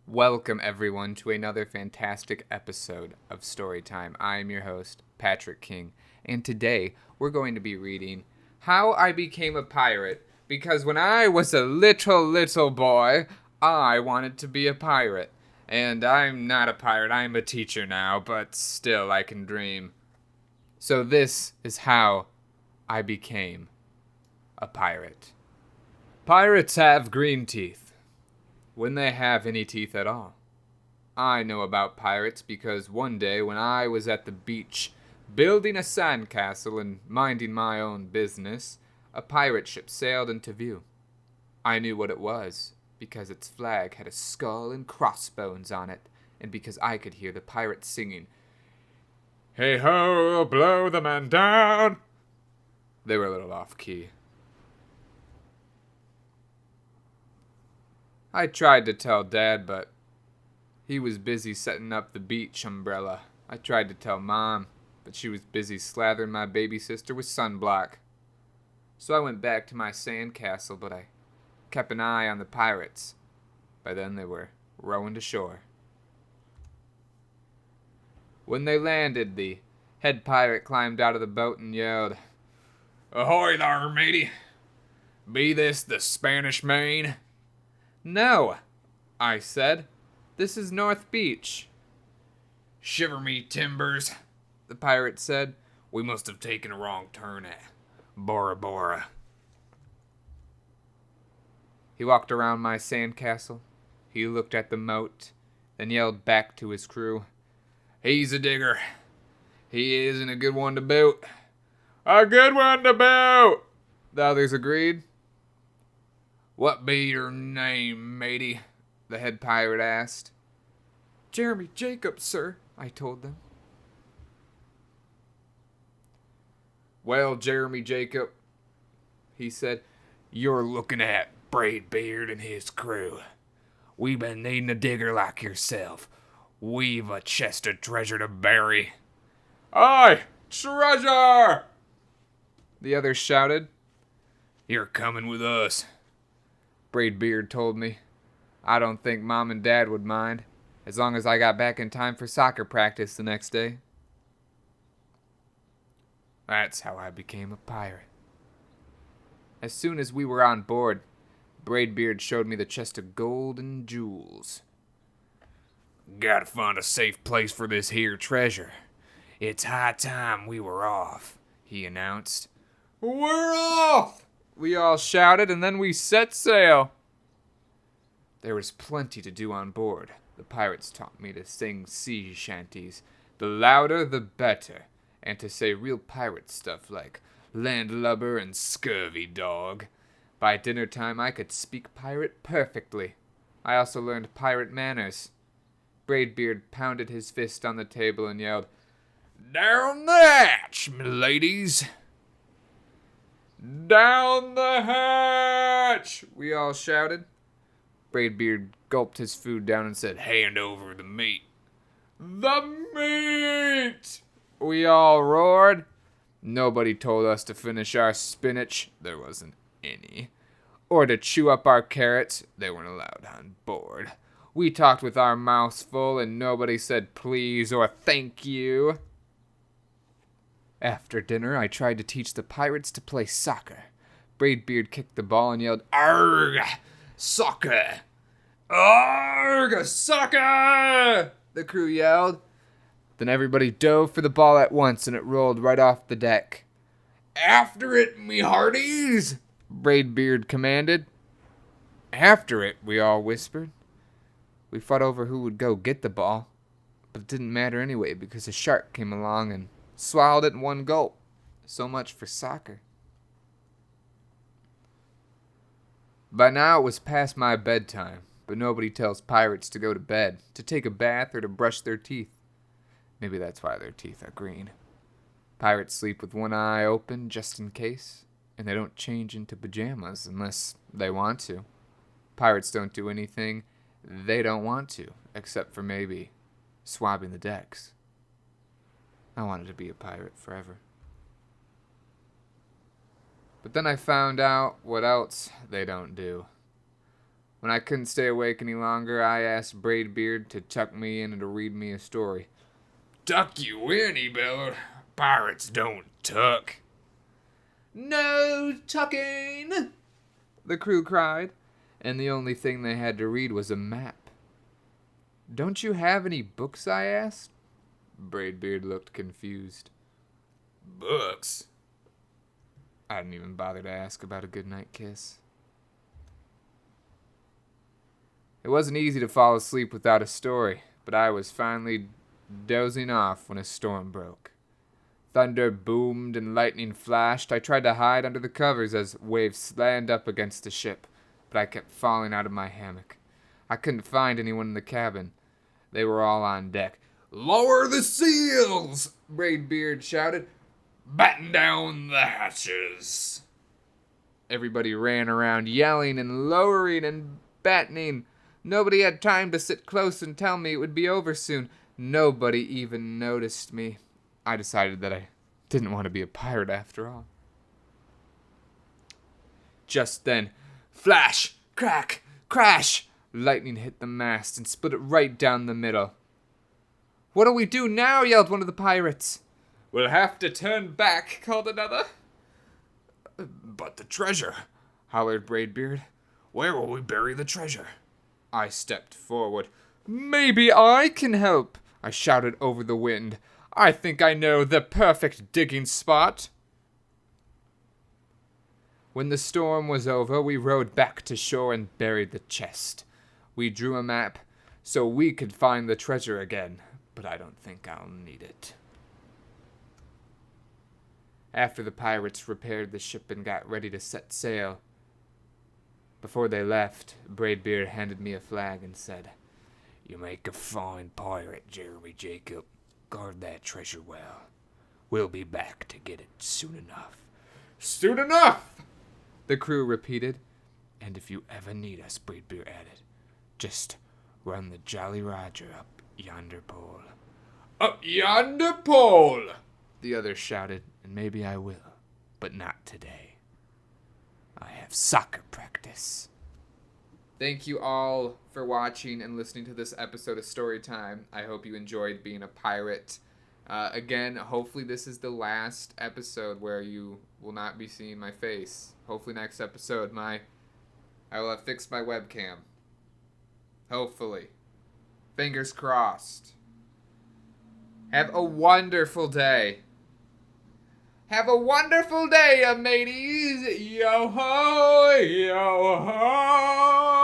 Welcome, everyone, to another fantastic episode of Storytime. I am your host, Patrick King, and today we're going to be reading How I Became a Pirate, because when I was a little boy, I wanted to be a pirate. And I'm not a pirate, I'm a teacher now, but still I can dream. So this is how I became a pirate. Pirates have green teeth. When they have any teeth at all. I know about pirates because one day when I was at the beach building a sandcastle and minding my own business, a pirate ship sailed into view. I knew what it was because its flag had a skull and crossbones on it, and because I could hear the pirates singing, "Hey ho, blow the man down." They were a little off key. I tried to tell Dad, but he was busy setting up the beach umbrella. I tried to tell Mom, but she was busy slathering my baby sister with sunblock. So I went back to my sandcastle, but I kept an eye on the pirates. By then they were rowing to shore. When they landed, the head pirate climbed out of the boat and yelled, "Ahoy there, matey! Be this the Spanish Main?" "No," I said. "This is North Beach." "Shiver me timbers," the pirate said. "We must have taken a wrong turn at Bora Bora." He walked around my sandcastle. He looked at the moat, then yelled back to his crew, "He's a digger. He isn't a good one to boot." "A good one to boot," the others agreed. "What be your name, matey?" the head pirate asked. "Jeremy Jacob, sir," I told them. "Well, Jeremy Jacob," he said, "you're looking at Braidbeard and his crew. We've been needing a digger like yourself. We've a chest of treasure to bury." "Aye, treasure!" the others shouted. "You're coming with us," Braidbeard told me. "I don't think Mom and Dad would mind, as long as I got back in time for soccer practice the next day." That's how I became a pirate. As soon as we were on board, Braidbeard showed me the chest of gold and jewels. "Gotta find a safe place for this here treasure. It's high time we were off," he announced. "We're off!" we all shouted, and then we set sail. There was plenty to do on board. The pirates taught me to sing sea shanties, the louder the better, and to say real pirate stuff like landlubber and scurvy dog. By dinner time, I could speak pirate perfectly. I also learned pirate manners. Braidbeard pounded his fist on the table and yelled, "Down the hatch, m'ladies!" "Down the hatch!" we all shouted. Braidbeard gulped his food down and said, "Hand over the meat." "The meat!" we all roared. Nobody told us to finish our spinach, there wasn't any, or to chew up our carrots, they weren't allowed on board. We talked with our mouths full and nobody said please or thank you. After dinner, I tried to teach the pirates to play soccer. Braidbeard kicked the ball and yelled, "Arrrrrrrr! Soccer! Arrgh! Soccer!" the crew yelled. Then everybody dove for the ball at once and it rolled right off the deck. "After it, me hearties!" Braidbeard commanded. "After it," we all whispered. We fought over who would go get the ball, but it didn't matter anyway because a shark came along and swallowed it in one gulp. So much for soccer. By now it was past my bedtime, but nobody tells pirates to go to bed, to take a bath, or to brush their teeth. Maybe that's why their teeth are green. Pirates sleep with one eye open just in case, and they don't change into pajamas unless they want to. Pirates don't do anything they don't want to, except for maybe swabbing the decks. I wanted to be a pirate forever. But then I found out what else they don't do. When I couldn't stay awake any longer, I asked Braidbeard to tuck me in and to read me a story. Tuck you in, he bellowed. Pirates don't tuck. No tucking, the crew cried, and the only thing they had to read was a map. Don't you have any books, I asked. Braidbeard looked confused. Books? I didn't even bother to ask about a goodnight kiss. It wasn't easy to fall asleep without a story, but I was finally dozing off when a storm broke. Thunder boomed and lightning flashed. I tried to hide under the covers as waves slammed up against the ship, but I kept falling out of my hammock. I couldn't find anyone in the cabin. They were all on deck. Lower the seals! Braidbeard shouted. Batten down the hatches. Everybody ran around yelling and lowering and battening. Nobody had time to sit close and tell me it would be over soon. Nobody even noticed me. I decided that I didn't want to be a pirate after all. Just then, flash, crack, crash! Lightning hit the mast and split it right down the middle. What do we do now? Yelled one of the pirates. We'll have to turn back, called another. But the treasure, hollered Braidbeard. Where will we bury the treasure? I stepped forward. Maybe I can help, I shouted over the wind. I think I know the perfect digging spot. When the storm was over, we rowed back to shore and buried the chest. We drew a map so we could find the treasure again, but I don't think I'll need it. After the pirates repaired the ship and got ready to set sail, before they left, Braidbeard handed me a flag and said, You make a fine pirate, Jeremy Jacob. Guard that treasure well. We'll be back to get it soon enough. Soon enough, the crew repeated. And if you ever need us, Braidbeard added, just run the Jolly Roger up yonder pole. Up yonder pole, the others shouted, and maybe I will, but not today. I have soccer practice. Thank you all for watching and listening to this episode of Storytime. I hope you enjoyed being a pirate. Again, hopefully this is the last episode where you will not be seeing my face. Hopefully next episode I will have fixed my webcam. Hopefully. Fingers crossed. Have a wonderful day. Have a wonderful day, mateys. Yo ho, yo ho.